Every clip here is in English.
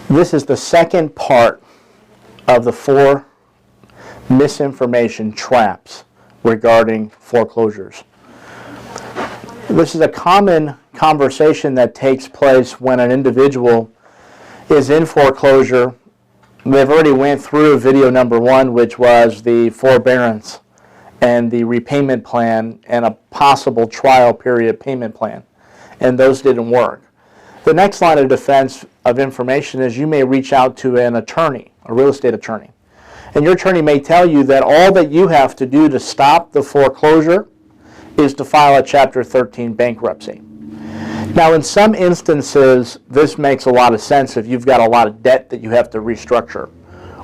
This is the second part of the 4 misinformation traps regarding foreclosures. This is a common conversation that takes place when an individual is in foreclosure. They've already went through video number 1, which was the forbearance and the repayment plan and a possible trial period payment plan, and those didn't work. The next line of defense of information is you may reach out to an attorney, a real estate attorney, and your attorney may tell you that all that you have to do to stop the foreclosure is to file a Chapter 13 bankruptcy. Now, in some instances, this makes a lot of sense if you've got a lot of debt that you have to restructure,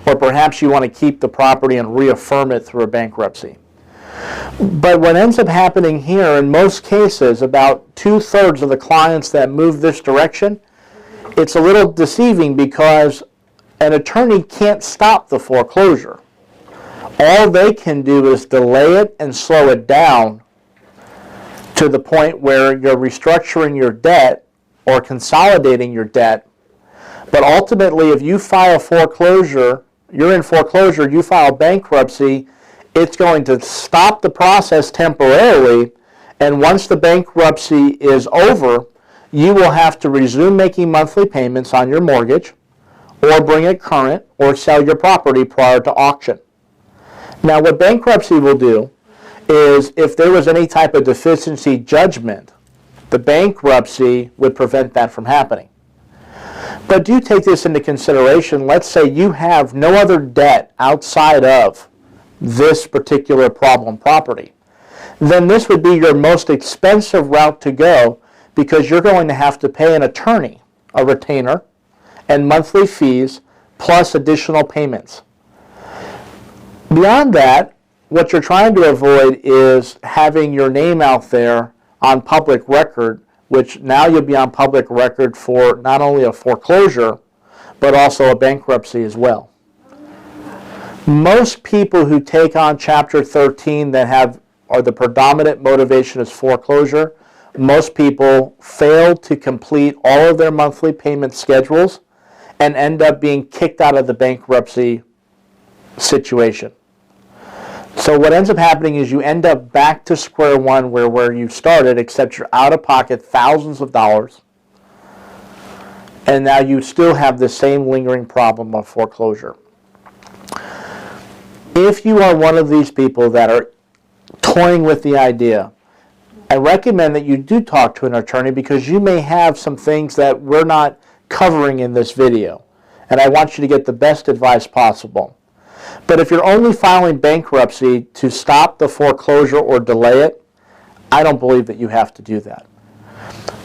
or perhaps you want to keep the property and reaffirm it through a bankruptcy. But what ends up happening here, in most cases, about 2/3 of the clients that move this direction, it's a little deceiving because an attorney can't stop the foreclosure. All they can do is delay it and slow it down to the point where you're restructuring your debt or consolidating your debt. But ultimately, if you file foreclosure, you're in foreclosure, you file bankruptcy, it's going to stop the process temporarily, and once the bankruptcy is over, you will have to resume making monthly payments on your mortgage, or bring it current, or sell your property prior to auction. Now, what bankruptcy will do is if there was any type of deficiency judgment, the bankruptcy would prevent that from happening. But do take this into consideration. Let's say you have no other debt outside of this particular problem property. Then this would be your most expensive route to go because you're going to have to pay an attorney, a retainer, and monthly fees plus additional payments. Beyond that, what you're trying to avoid is having your name out there on public record, which now you'll be on public record for not only a foreclosure, but also a bankruptcy as well. Most people who take on Chapter 13 are the predominant motivation is foreclosure. Most people fail to complete all of their monthly payment schedules and end up being kicked out of the bankruptcy situation. So what ends up happening is you end up back to square one where you started, except you're out of pocket thousands of dollars, and now you still have the same lingering problem of foreclosure. If you are one of these people that are toying with the idea, I recommend that you do talk to an attorney because you may have some things that we're not covering in this video, and I want you to get the best advice possible. But if you're only filing bankruptcy to stop the foreclosure or delay it, I don't believe that you have to do that.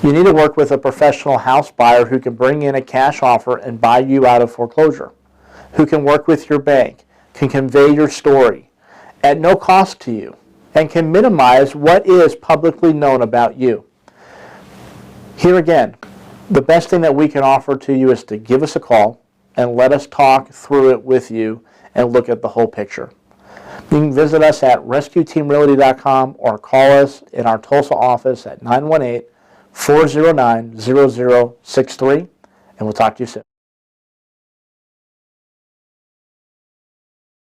You need to work with a professional house buyer who can bring in a cash offer and buy you out of foreclosure, who can work with your bank, can convey your story at no cost to you, and can minimize what is publicly known about you. Here again, the best thing that we can offer to you is to give us a call and let us talk through it with you and look at the whole picture. You can visit us at rescueteamrealty.com or call us in our Tulsa office at 918-409-0063, and we'll talk to you soon.